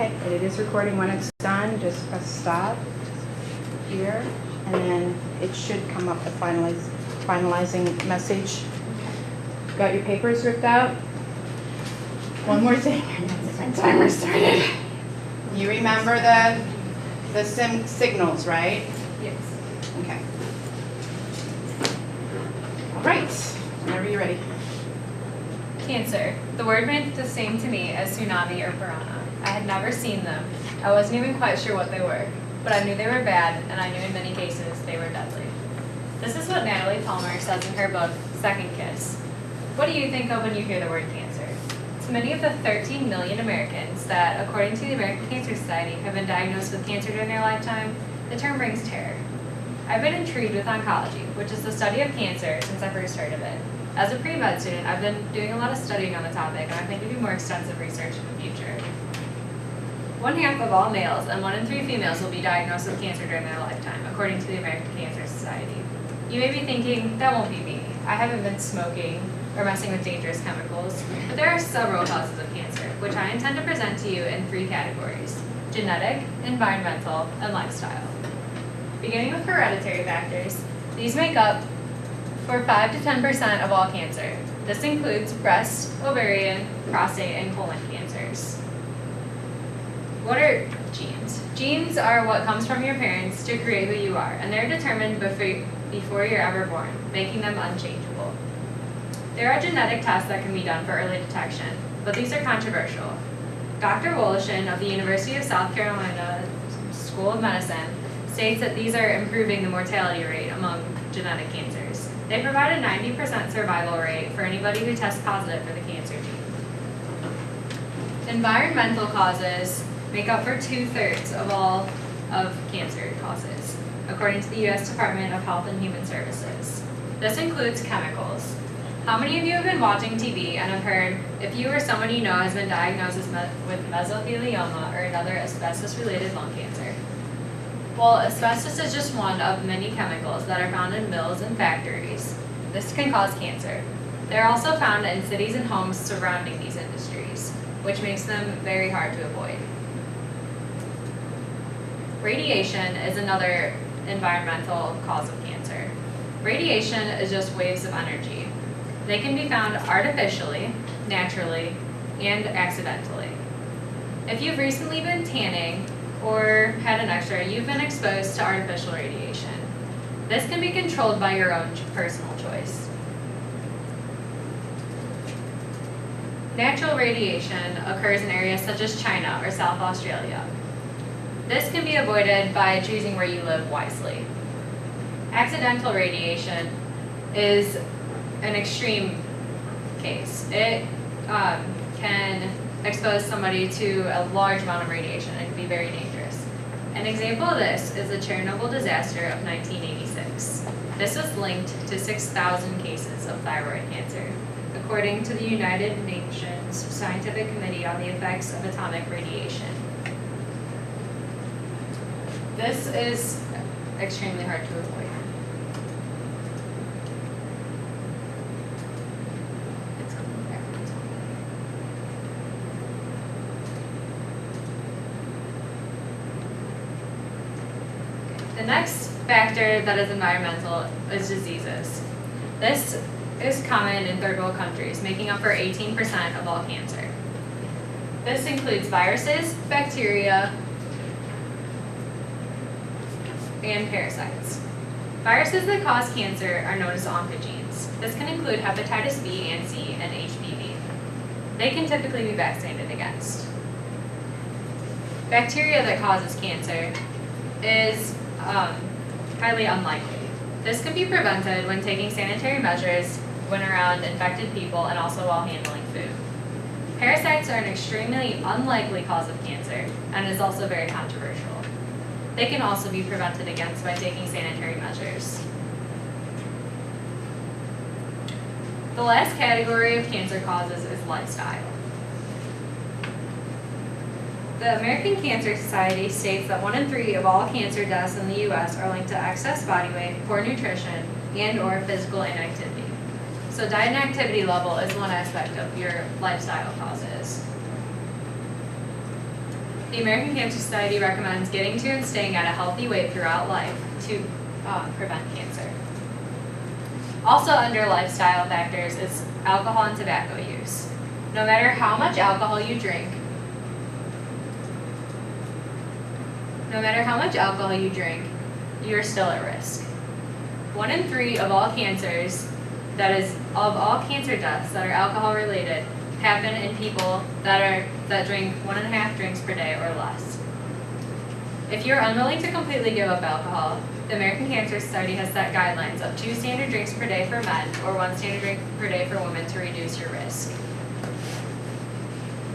Okay, and it is recording. When it's done, just press stop here, and then it should come up the finalizing message. Got your papers ripped out? One more thing. My timer started. You remember the signals, right? Yes. Okay. All right, whenever you're ready. Cancer. The word meant the same to me as tsunami or piranha. I had never seen them. I wasn't even quite sure what they were, but I knew they were bad, and I knew in many cases they were deadly. This is what Natalie Palmer says in her book, Second Kiss. What do you think of when you hear the word cancer? To many of the 13 million Americans that, according to the American Cancer Society, have been diagnosed with cancer during their lifetime, the term brings terror. I've been intrigued with oncology, which is the study of cancer, since I first heard of it. As a pre-med student, I've been doing a lot of studying on the topic, and I plan to do more extensive research in the future. 1/2 of all males and 1 in 3 females will be diagnosed with cancer during their lifetime, according to the American Cancer Society. You may be thinking, that won't be me. I haven't been smoking or messing with dangerous chemicals, but there are several causes of cancer, which I intend to present to you in 3 categories: genetic, environmental, and lifestyle. Beginning with hereditary factors, these make up for 5 to 10% of all cancer. This includes breast, ovarian, prostate, and colon cancers. What are genes? Genes are what comes from your parents to create who you are, and they're determined before you're ever born, making them unchangeable. There are genetic tests that can be done for early detection, but these are controversial. Dr. Woloshin of the University of South Carolina School of Medicine states that these are improving the mortality rate among genetic cancers. They provide a 90% survival rate for anybody who tests positive for the cancer gene. Environmental causes make up for 2/3 of all of cancer causes, according to the U.S. Department of Health and Human Services. This includes chemicals. How many of you have been watching TV and have heard, if you or someone you know has been diagnosed with mesothelioma or another asbestos-related lung cancer? Well, asbestos is just one of many chemicals that are found in mills and factories. This can cause cancer. They're also found in cities and homes surrounding these industries, which makes them very hard to avoid. Radiation is another environmental cause of cancer. Radiation is just waves of energy. They can be found artificially, naturally, and accidentally. If you've recently been tanning or had an X-ray, you've been exposed to artificial radiation. This can be controlled by your own personal choice. Natural radiation occurs in areas such as China or South Australia. This can be avoided by choosing where you live wisely. Accidental radiation is an extreme case. It can expose somebody to a large amount of radiation and can be very dangerous. An example of this is the Chernobyl disaster of 1986. This was linked to 6,000 cases of thyroid cancer, according to the United Nations Scientific Committee on the Effects of Atomic Radiation. This is extremely hard to avoid. The next factor that is environmental is diseases. This is common in third world countries, making up for 18% of all cancer. This includes viruses, bacteria, and parasites. Viruses that cause cancer are known as oncogenes. This can include hepatitis B and C and HPV. They can typically be vaccinated against. Bacteria that causes cancer is highly unlikely. This can be prevented when taking sanitary measures when around infected people and also while handling food. Parasites are an extremely unlikely cause of cancer and is also very controversial. They can also be prevented against by taking sanitary measures. The last category of cancer causes is lifestyle. The American Cancer Society states that 1 in 3 of all cancer deaths in the U.S. are linked to excess body weight, poor nutrition, and/or physical inactivity. So diet and activity level is one aspect of your lifestyle causes. The American Cancer Society recommends getting to and staying at a healthy weight throughout life to prevent cancer. Also under lifestyle factors is alcohol and tobacco use. No matter how much alcohol you drink, you're still at risk. 1 in 3 of all cancers, that is, of all cancer deaths that are alcohol related, happen in people that drink 1.5 drinks per day or less. If you're unwilling to completely give up alcohol, the American Cancer Society has set guidelines of 2 standard drinks per day for men or 1 standard drink per day for women to reduce your risk.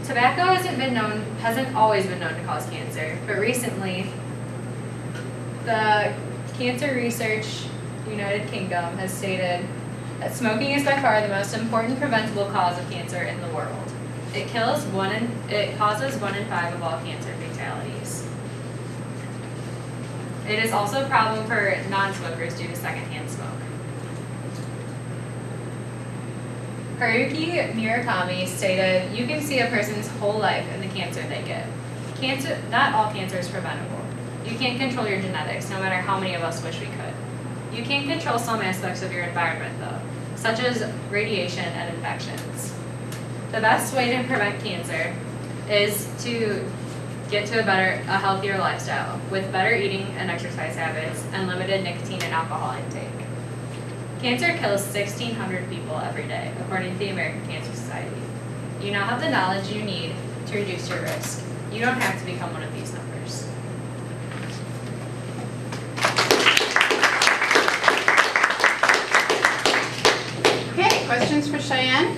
Tobacco hasn't always been known to cause cancer, but recently, the Cancer Research United Kingdom has stated that smoking is by far the most important preventable cause of cancer in the world. It causes 1 in 5 of all cancer fatalities. It is also a problem for non-smokers due to secondhand smoke. Haruki Murakami stated, "You can see a person's whole life in the cancer they get. Not all cancer is preventable. You can't control your genetics, no matter how many of us wish we could. You can control some aspects of your environment, though, such as radiation and infections. The best way to prevent cancer is to get to a healthier lifestyle with better eating and exercise habits and limited nicotine and alcohol intake. Cancer kills 1,600 people every day, according to the American Cancer Society. You now have the knowledge you need to reduce your risk. You don't have to become one of these numbers." Okay, questions for Cheyenne?